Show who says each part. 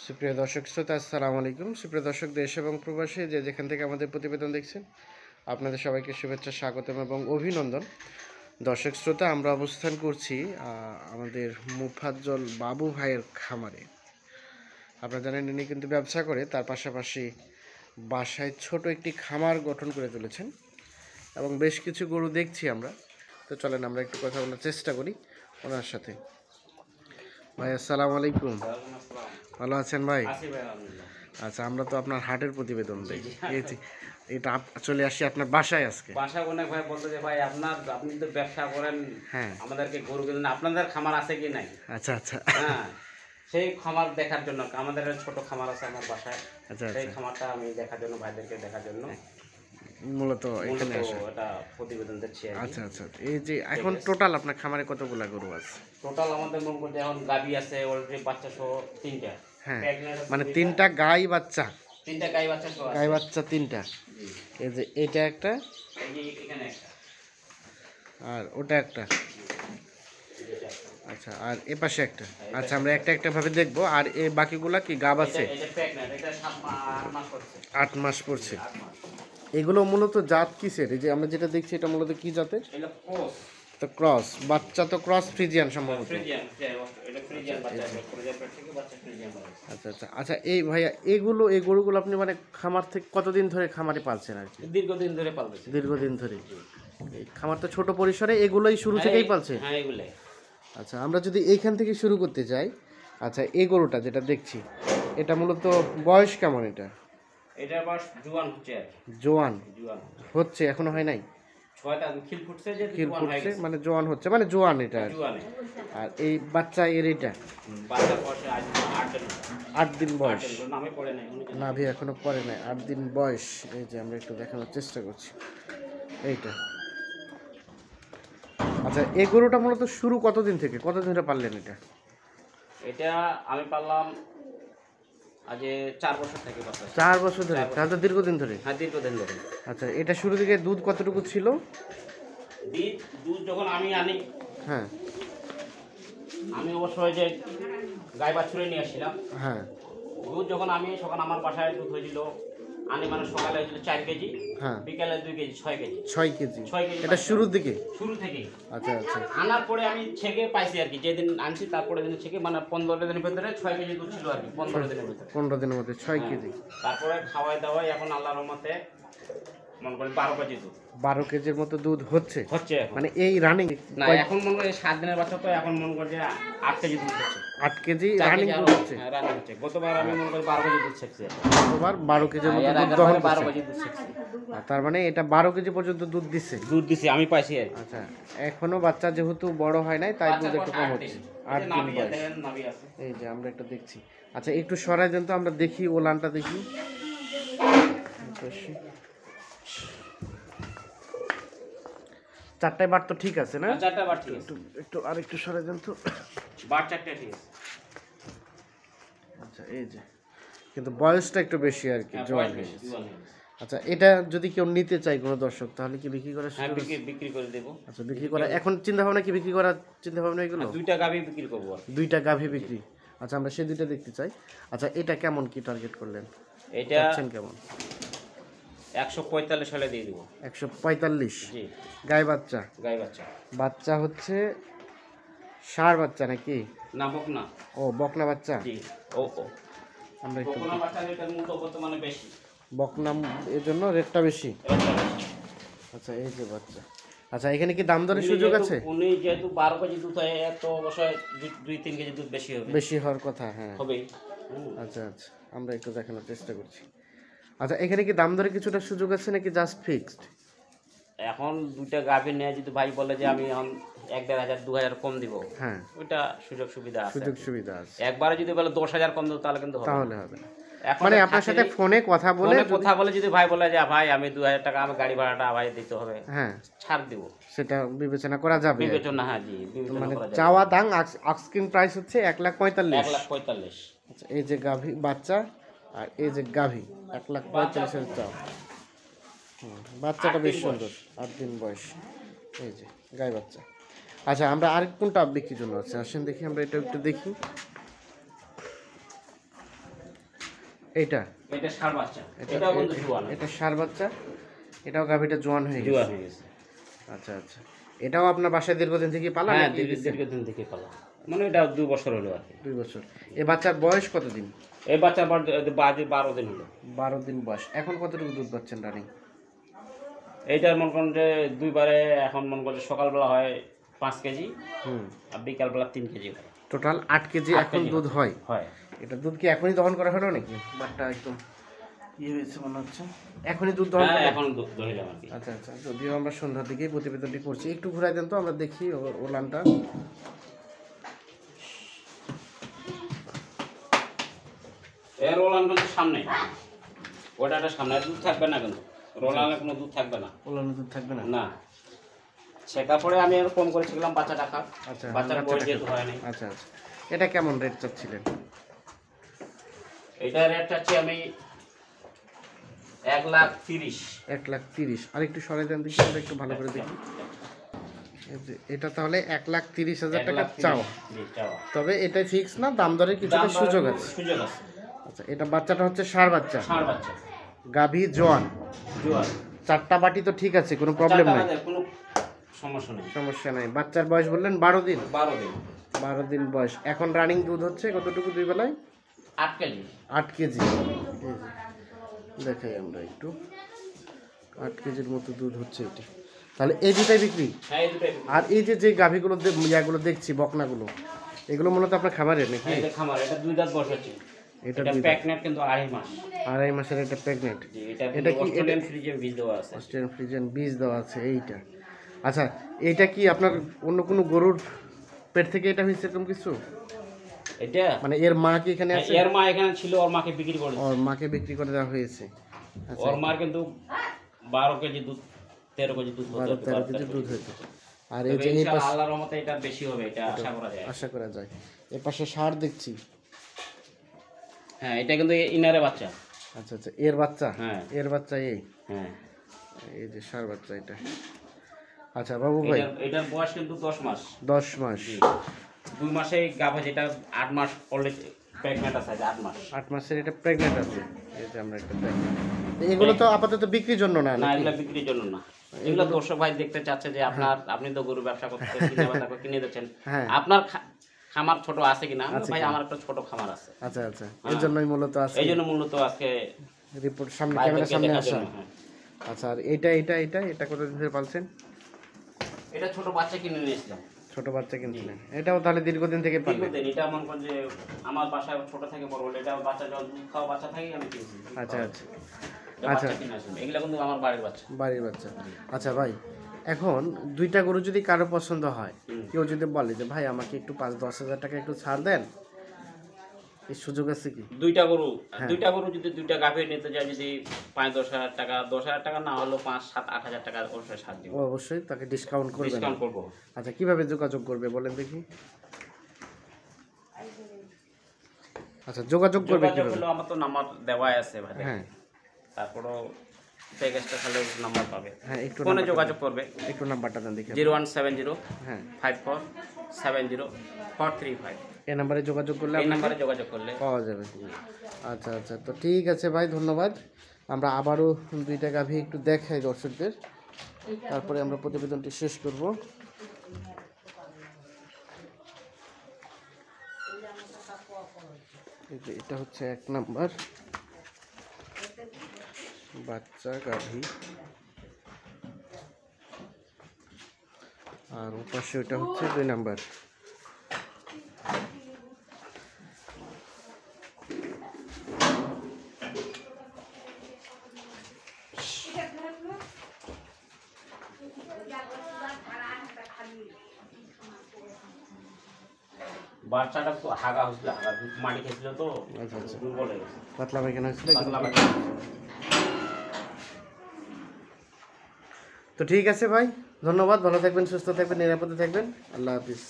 Speaker 1: সুপ্রিয় দর্শক শ্রোতা, আসসালামু আলাইকুম। সুপ্রিয় দর্শক, দেশ এবং প্রবাসী যে যেখান থেকে আমাদের প্রতিবেদন দেখছেন, আপনাদের সবাইকে শুভেচ্ছা, স্বাগতম এবং অভিনন্দন। দর্শক শ্রোতা, আমরা অবস্থান করছি আমাদের মুফাজ্জল বাবু ভাইয়ের খামারে। আপনারা জানেন ইনি কিন্তু ব্যবসা করে, তার পাশাপাশি বাসায় ছোট একটি খামার গঠন করে তুলেছেন এবং বেশ কিছু গরু দেখছি আমরা। তো চলেন আমরা একটু কথা বলার চেষ্টা করি ওনার সাথে। ভাই আসসালামু আলাইকুম, ভালো আছেন ভাই? আচ্ছা, আমরা তো আপনার হাটের প্রতিবেদন দেখি, এটা চলে আসি আপনার বাসায় আজকে।
Speaker 2: বাসায় অনেক ভাই বলতো যে ভাই আপনি তো ব্যবসা করেন, হ্যাঁ, আমাদেরকে গরু কিনুন, আপনাদের খামার আছে কি নাই?
Speaker 1: আচ্ছা আচ্ছা,
Speaker 2: হ্যাঁ, সেই খামার দেখার জন্য আমাদের ছোট খামার আছে আমার বাসায়।
Speaker 1: আচ্ছা,
Speaker 2: সেই খামারটা আমি দেখার জন্য, ভাইদেরকে দেখার জন্য
Speaker 1: মূলত এখানে আসা।
Speaker 2: এটা প্রতিবেদন দিচ্ছি।
Speaker 1: আচ্ছা আচ্ছা, এই যে এখন টোটাল আপনার খামারে কতগুলা গরু আছে?
Speaker 2: টোটাল আমাদের মন করতে এখন গাবি আছে অলরেডি বাচ্চা সহ 3টা।
Speaker 1: হ্যাঁ, মানে 3টা গাই বাচ্চা?
Speaker 2: 3টা গাই বাচ্চা সহ।
Speaker 1: গাই বাচ্চা 3টা। এই যে এটা একটা,
Speaker 2: এখানে একটা,
Speaker 1: আর ওটা একটা। আচ্ছা, আর এ পাশে একটা। আচ্ছা, আমরা একটা একটা ভাবে দেখবো। আর এই বাকিগুলা কি গাব আছে?
Speaker 2: এটা প্রেগন্যান্ট, এটা 8 মাস পড়ছে।
Speaker 1: 8 মাস পড়ছে। এগুলো মূলত জাত কিসের? এই যে আমরা যেটা দেখছি এটা মূলত কি জাতের?
Speaker 2: এটা ক্রস।
Speaker 1: তো ক্রস বাচ্চা, তো ক্রস ফ্রিজিয়ান সম্ভবত।
Speaker 2: ফ্রিজিয়ান, এটা ফ্রিজিয়ান বাচ্চা, ফ্রিজিয়ান পেট থেকে বাচ্চা ফ্রিজিয়ান বাচ্চা।
Speaker 1: আচ্ছা আচ্ছা আচ্ছা, এই ভাইয়া এই গরুগুলো আপনি মানে খামার থেকে কতদিন ধরে খামারে পালছেন আর কি?
Speaker 2: দীর্ঘদিন ধরে পালতেছি।
Speaker 1: দীর্ঘদিন ধরে। এই খামার তো ছোট পরিসরে, এগুলোই শুরু থেকেই পালছে?
Speaker 2: হ্যাঁ, এগুলাই।
Speaker 1: আচ্ছা, আমরা যদি এইখান থেকে শুরু করতে চাই, আচ্ছা এই গরুটা যেটা দেখছি, এটা মূলত বয়স কেমন?
Speaker 2: এটা বয়স জোয়ান হচ্ছে।
Speaker 1: জোয়ান
Speaker 2: জোয়ান
Speaker 1: হচ্ছে, এখনো হয় নাই?
Speaker 2: 6টা খিল ফুটছে, যে
Speaker 1: খিল
Speaker 2: জোয়ান হয়ে
Speaker 1: ফুটছে,
Speaker 2: গেছে।
Speaker 1: মানে জোয়ান হচ্ছে, মানে জোয়ান এটা।
Speaker 2: জোয়ানে।
Speaker 1: আর এই বাচ্চা এর এটা
Speaker 2: বাচ্চা বয়সে 8
Speaker 1: দিন বয়স।
Speaker 2: নামে পড়ে নাই,
Speaker 1: নাভি এখনো পরে নাই, 8 দিন বয়স। এই যে আমরা একটু দেখানোর চেষ্টা করছি এইটা। আচ্ছা, এই গরুটা মূলত শুরু কতদিন থেকে, কতদিন ধরে পারলেন এটা?
Speaker 2: এটা আমি পারলাম আজ 4 বছর থেকে।
Speaker 1: 4 বছর ধরে? তাহলে তো দীর্ঘদিন ধরে।
Speaker 2: হ্যাঁ, দীর্ঘদিন ধরে।
Speaker 1: আচ্ছা, এটা শুরু থেকে দুধ কতটুকু ছিল?
Speaker 2: দুধ যখন আমি আনি,
Speaker 1: হ্যাঁ,
Speaker 2: আমি অবশ্যই যে গাই বাছুরে নিয়ে আসছিলাম।
Speaker 1: হ্যাঁ,
Speaker 2: দুধ যখন আমি আমার বাসায় দুধ হয়েছিল, আনি মানে সকালে হয়েছিল 4 কেজি,
Speaker 1: হ্যাঁ,
Speaker 2: বিকালে 2 কেজি, 6 কেজি।
Speaker 1: 6 কেজি?
Speaker 2: 6 কেজি
Speaker 1: এটা শুরুর দিকে?
Speaker 2: শুরু থেকেই।
Speaker 1: আচ্ছা আচ্ছা,
Speaker 2: আনার পরে আমি ছেকে পাইছি আর কি, যেদিন আনছি তারপরে দিন ছেকে, মানে 15 দিনের ভিতরে 6 কেজি দুধ ছিল আর কি, 15 দিনের ভিতরে।
Speaker 1: 15 দিনের মধ্যে 6 কেজি?
Speaker 2: তারপরে খাওয়াই দাওয়াই এখন আল্লাহর রহমতে মনে করি 12 কেজি দুধ।
Speaker 1: 12 কেজির মতো দুধ হচ্ছে?
Speaker 2: এখন।
Speaker 1: মানে এই রানিং
Speaker 2: না, এখন মনে করি 7 দিনের বাচ্চা, তো এখন মনে করি 8 কেজি দুধ হচ্ছে।
Speaker 1: 8 কেজি রানিং দুধ হচ্ছে?
Speaker 2: হ্যাঁ, রানিং হচ্ছে। গতবার আমি মনে করি 12 কেজি দুধ ছেকছি।
Speaker 1: গতবার 12 কেজির মতো দুধ দহন
Speaker 2: 12
Speaker 1: করছে?
Speaker 2: কেজি দুধ ছেকছি।
Speaker 1: তার মানে এটা 12 কেজি পর্যন্ত দুধ দিচ্ছে?
Speaker 2: দুধ দিছি আমি পাইছি আর কি।
Speaker 1: আচ্ছা, এখনো বাচ্চা যেহেতু বড় হয় নাই, তাই দুধ একটু কম হচ্ছে। 8 দিন বয়স। এই যে আমরা একটা দেখছি। আচ্ছা, একটু সরাই দেন তো, আমরা দেখি ওলানটা দেখি। 4টায় বার তো ঠিক আছে না?
Speaker 2: 4টা বার ঠিক আছে।
Speaker 1: একটু আর একটু সরাই দেন তো।
Speaker 2: বার 4টা ঠিক আছে।
Speaker 1: আচ্ছা, এই যে কিন্তু বয়সটা একটু বেশি আর কি, জোয়ান হয়ে গেছে।
Speaker 2: জোয়ান হয়ে গেছে।
Speaker 1: আচ্ছা, এটা যদি কেউ নিতে চায় কোনো দর্শক, তাহলে কি বিক্রি করা?
Speaker 2: হ্যাঁ, বিক্রি করে দেব।
Speaker 1: আচ্ছা, বিক্রি করা এখন চিন্তা ভাবনা কি? বিক্রি করার চিন্তা ভাবনা এগুলো?
Speaker 2: 2টা গাভী বিক্রি করব।
Speaker 1: 2টা গাভী বিক্রি? আচ্ছা, আমরা সেই 2টা দেখতে চাই। আচ্ছা, এটা কেমন কি টার্গেট করলেন?
Speaker 2: এটা
Speaker 1: কেমন?
Speaker 2: 145 সালে দিয়ে দেব।
Speaker 1: 145?
Speaker 2: জি।
Speaker 1: গাই বাচ্চা?
Speaker 2: গাই বাচ্চা।
Speaker 1: বাচ্চা হচ্ছে ষাঁড় বাচ্চা নাকি?
Speaker 2: না, বকনা।
Speaker 1: ও, বকনা বাচ্চা?
Speaker 2: জি।
Speaker 1: আমরা একটু
Speaker 2: বকনা বাচ্চা রেটের মূল্য বর্তমানে বেশি।
Speaker 1: বকনা, এর জন্য রেটটা বেশি? আচ্ছা, এই যে বাচ্চা। আচ্ছা, এখানে কি দাম দরের সুযোগ আছে?
Speaker 2: উনি যেহেতু 12 কেজি দুধ হয়, তো অবশ্যই 2-3 কেজি দুধ বেশি হবে।
Speaker 1: বেশি হওয়ার কথা, হ্যাঁ
Speaker 2: হবেই।
Speaker 1: আচ্ছা আচ্ছা, আমরা একটু দেখানোর চেষ্টা করছি। আচ্ছা, এখানে কি দাম দরে কিছুটা সুযোগ আছে নাকি জাস্ট ফিক্সড?
Speaker 2: এখন 2টা গাভী নিয়ে যদি ভাই বলে যে আমি এখন 1,500-2,000 কম দিব,
Speaker 1: হ্যাঁ,
Speaker 2: ওইটা সুযোগ সুবিধা আছে।
Speaker 1: সুযোগ সুবিধা আছে।
Speaker 2: একবারে যদি বলে 10,000 কম দেব, তাহলে কিন্তু
Speaker 1: তাহলে হবে না।
Speaker 2: এখন
Speaker 1: মানে আপনার সাথে ফোনে কথা বলে
Speaker 2: যদি ভাই বলে যে ভাই আমি 2,000 টাকা আমার গাড়ি ভাড়াটা ভাই দিতে হবে,
Speaker 1: হ্যাঁ
Speaker 2: ছাড় দিব,
Speaker 1: সেটা বিবেচনা করা যাবে?
Speaker 2: বিবেচনা, হ্যাঁ জি, বিবেচনা
Speaker 1: মানে
Speaker 2: করা যাবে।
Speaker 1: চাওয়া দাম আস্কিং প্রাইস হচ্ছে 1,45,000।
Speaker 2: 1,45,000।
Speaker 1: আচ্ছা, এই যে গাভী বাচ্চা আর এই যে গাভী 1,45,000 চাও। বাচ্চাটা বেশ সুন্দর, 8 দিন বয়স। এই যে গাই বাচ্চা। আচ্ছা, আমরা আরেক কোনটা বিক্রির জন্য আছে, আসেন দেখি, আমরা এটা একটু দেখি। এইটা
Speaker 2: এটা ষাঁড় বাচ্চা, এটাও কিন্তু জোয়ান,
Speaker 1: এটা ষাঁড় বাচ্চা, এটাও গাভীটা জোয়ান হয়ে
Speaker 2: জোয়ান
Speaker 1: গেছে।
Speaker 2: হয়ে গেছে।
Speaker 1: আচ্ছা আচ্ছা, এটাও আপনার বাসায় দীর্ঘদিন থেকে পালা?
Speaker 2: হ্যাঁ,
Speaker 1: নাকি recent?
Speaker 2: দীর্ঘদিন থেকে পালা, মানে এটা 2 বছর হলো আর কি।
Speaker 1: 2 বছর। এই বাচ্চার বয়স কতদিন?
Speaker 2: এই বাচ্চা বাজে 12 দিন হলো।
Speaker 1: 12 দিন বয়স। এখন কতটুকু দুধ পাচ্ছেন রানিং?
Speaker 2: এইটার মনে করেন যে দুইবারে, এখন মনে করেন সকালবেলা হয় 5 কেজি
Speaker 1: হুম,
Speaker 2: আর বিকালবেলা 3 কেজি হয়।
Speaker 1: টোটাল 8 কেজি
Speaker 2: 8
Speaker 1: এখন
Speaker 2: কেজি
Speaker 1: দুধ হয়।
Speaker 2: হয়।
Speaker 1: এটা দুধ কি এখনই দহন করা হলো নাকি? বাটটা একদম ইয়ে হয়েছে মনে হচ্ছে, এখনই দুধ দহন
Speaker 2: হ্যাঁ,
Speaker 1: করা?
Speaker 2: এখন দহিলাম আর কি।
Speaker 1: আচ্ছা আচ্ছা, যদিও আমরা সন্ধ্যার দিকেই প্রতিবেদনটি করছি, একটু ঘুরাই দেন তো আমরা দেখি ওলানটা।
Speaker 2: এর রোলান কিন্তু সামনে, ওটাটা সামনে, দুধ থাকবে না কিন্তু, রোলানে কোনো দুধ থাকবে না।
Speaker 1: ওলানে দুধ থাকবে না?
Speaker 2: না, ছেঁকা পরে আমি আর কম করে ছেঁকলাম বাচ্চা টাকা।
Speaker 1: আচ্ছা,
Speaker 2: বাচ্চার
Speaker 1: বাচ্চাটা
Speaker 2: বয়স যেহেতু হয় নাই।
Speaker 1: আচ্ছা আচ্ছা, এটা কেমন রেট চাচ্ছিলেন?
Speaker 2: এটা রেট চাচ্ছি আমি 1,30,000।
Speaker 1: 1,30,000। আর একটু সরাই দেন দেখি, আমরা একটু ভালো করে দেখি। এই যে এটা তাহলে 1,30,000 টাকা চাওয়া,
Speaker 2: জি, চাওয়া।
Speaker 1: তবে এটা ফিক্স না, দাম দরের কিছুটা
Speaker 2: দাম দরের
Speaker 1: সুযোগ আছে।
Speaker 2: সুযোগ আছে।
Speaker 1: আচ্ছা, এটা বাচ্চাটা হচ্ছে ষাঁড় বাচ্চা,
Speaker 2: ষাঁড় বাচ্চা,
Speaker 1: গাভী জোয়ান,
Speaker 2: জোয়ান।
Speaker 1: 4টা বাটি তো ঠিক আছে, কোনো প্রবলেম নাই,
Speaker 2: কোনো সমস্যা নেই।
Speaker 1: সমস্যা নাই। বাচ্চার বয়স বললেন 12 দিন?
Speaker 2: 12 দিন।
Speaker 1: 12 দিন বয়স। এখন রানিং দুধ হচ্ছে কতটুকু দুই বেলায়?
Speaker 2: 8 কেজি।
Speaker 1: 8 কেজি। দেখাই আমরা একটু, 8 কেজির মতো দুধ হচ্ছে এটা। তাহলে এই দুটাই বিক্রি?
Speaker 2: হ্যাঁ, এই দুটাই।
Speaker 1: আর এই যে যে গাভীগুলো ইয়াগুলো দেখছি, বকনাগুলো, এগুলো মূলত আপনার খামারের নাকি?
Speaker 2: হ্যাঁ, এটা খামার, এটা 2 দাঁত বসাচ্ছি।
Speaker 1: এটা
Speaker 2: এটা প্রেগন্যান্ট কিন্তু 2.5 মাস।
Speaker 1: 2.5 মাসের এটা প্রেগনেন্ট?
Speaker 2: জি, এটা
Speaker 1: এটা কি
Speaker 2: অস্ট্রেলিয়ান ফ্রিজিয়ান বীজ দেওয়া আছে।
Speaker 1: অস্ট্রেলিয়ান ফ্রিজিয়ান বীজ দেওয়া আছে এইটা? আচ্ছা, এইটা কি আপনার অন্য কোনো গরুর পেট থেকে এটা হয়েছে এরকম কিছু?
Speaker 2: এটা
Speaker 1: মানে এর মা কি এখানে আছে?
Speaker 2: এর মা এখানে ছিল, ওর মাকে বিক্রি করে দিয়েছে।
Speaker 1: ওর মাকে বিক্রি করে দেওয়া হয়েছে। আচ্ছা,
Speaker 2: ওর মার কিন্তু 12 কেজি দুধ, 13 কেজি দুধ হতো।
Speaker 1: 12-13 কেজি দুধ হতো। আর এই
Speaker 2: তবে
Speaker 1: যে এই
Speaker 2: ইনশাআল্লাহ
Speaker 1: পাশে
Speaker 2: আল্লাহর রহমতে এটা বেশি হবে, এটা আশা করা যায়।
Speaker 1: আশা করা যায়। এর পাশে ষাঁড় দেখছি।
Speaker 2: হ্যাঁ, এটা কিন্তু ইনারে বাচ্চা।
Speaker 1: আচ্ছা আচ্ছা, এর বাচ্চা?
Speaker 2: হ্যাঁ।
Speaker 1: এর বাচ্চা এই?
Speaker 2: হ্যাঁ,
Speaker 1: এই যে ষাঁড় বাচ্চা এটা। আচ্ছা বাবু ভাই,
Speaker 2: এটার বয়স কিন্তু 10 মাস।
Speaker 1: 10 মাস?
Speaker 2: 2 মাসে গাভা, যেটা 8 মাস অলরেডি প্রেগন্যান্ট আছে, 8 মাস।
Speaker 1: 8 মাসের এটা প্রেগনেন্ট আছে। এই যে আমরা একটা দেখি, এগুলো তো আপাতত বিক্রির জন্য না?
Speaker 2: না, এগুলো বিক্রির জন্য না। এগুলো দর্শক ভাই দেখতে চাচ্ছে যে আপনি তো গরু ব্যবসা করতে কিনে দিচ্ছেন,
Speaker 1: হ্যাঁ।
Speaker 2: আপনার খামার ছোট আছে কিনা? ভাই, আমার একটা ছোট খামার আছে।
Speaker 1: আচ্ছা আচ্ছা, এর জন্যই মূলত আছে,
Speaker 2: এই জন্য মূলত আজকে
Speaker 1: রিপোর্ট সামনে,
Speaker 2: বাইরে
Speaker 1: ক্যামেরার
Speaker 2: থেকে
Speaker 1: সামনে
Speaker 2: দেখার
Speaker 1: আসা।
Speaker 2: জন্য, হ্যাঁ।
Speaker 1: আচ্ছা, আর এটা এটা এটা এটা কতদিন ধরে পালছেন?
Speaker 2: এটা ছোট বাচ্চা কিনে নিয়েছিলাম।
Speaker 1: ছোট বাচ্চা কিনছিলেন? এটাও তাহলে দীর্ঘদিন থেকে পালবেন?
Speaker 2: দীর্ঘদিন, এটা মনে করেন যে আমার বাসায় ছোট থেকে বড় হলো, এটা বাচ্চা যখন দুধ খাওয়া বাচ্চা থাকে আমি কিনছি।
Speaker 1: আচ্ছা আচ্ছা,
Speaker 2: এটা বাচ্চা কিনে আসলাম। এগুলা কিন্তু আমার বাড়ির বাচ্চা।
Speaker 1: বাড়ির বাচ্চা। আচ্ছা ভাই, এখন দুইটা গরু যদি কারো পছন্দ হয়,
Speaker 2: হুম।
Speaker 1: কেউ যদি বলে যে ভাই আমাকে একটু 5-10 হাজার টাকা একটু ছাড় দেন, এই সুযোগ আছে কি?
Speaker 2: দুইটা গরু যদি দুইটা গাভী নিতে যায়, যদি 5-10 হাজার টাকা, 10 হাজার টাকা না হলেও 5-7-8 হাজার টাকা অবশ্যই ছাড় দিব,
Speaker 1: ও অবশ্যই তাকে ডিসকাউন্ট করবেন।
Speaker 2: ডিসকাউন্ট করবো।
Speaker 1: আচ্ছা, কিভাবে যোগাযোগ করবে বলেন দেখি? আচ্ছা, যোগাযোগ করবে
Speaker 2: যোগাযোগ
Speaker 1: কিভাবে?
Speaker 2: হলো, আমার তো নাম্বার দেওয়াই আছে ভাই।
Speaker 1: হ্যাঁ
Speaker 2: তারপরও প্যাকেজটা খালি নাম্বার পাবে,
Speaker 1: হ্যাঁ, একটু
Speaker 2: ফোনে
Speaker 1: নাম্বারটা
Speaker 2: যোগাযোগ করবে।
Speaker 1: দেন। একটু নাম্বারটা দেন দেখি।
Speaker 2: 0170
Speaker 1: হ্যাঁ,
Speaker 2: 5470 435।
Speaker 1: এই নাম্বারে যোগাযোগ করলে
Speaker 2: এই
Speaker 1: আপনাকে
Speaker 2: নাম্বারে যোগাযোগ করলে
Speaker 1: পাওয়া যাবে। আচ্ছা আচ্ছা, তো ঠিক আছে ভাই, ধন্যবাদ। আমরা আবারও দুইটা গাভী একটু দেখাই দর্শকদের, তারপরে আমরা প্রতিবেদনটি শেষ করব। এই যে এটা হচ্ছে 1 নাম্বার বাচ্চা গাভী, আর ওপাশে ওটা হচ্ছে 2 নাম্বার।
Speaker 2: বাচ্চাটা তো হাগা হয়েছিল, মাটি খেয়েছিল তো,
Speaker 1: আচ্ছা আচ্ছা,
Speaker 2: দুর্বল হয়ে গেছে।
Speaker 1: পাতলা পায়খানা হয়েছিল।
Speaker 2: পাতলা পায়খানা।
Speaker 1: তো ঠিক আছে ভাই, ধন্যবাদ। ভালো থাকবেন, সুস্থ থাকবেন, নিরাপদে থাকবেন। আল্লাহ হাফিজ।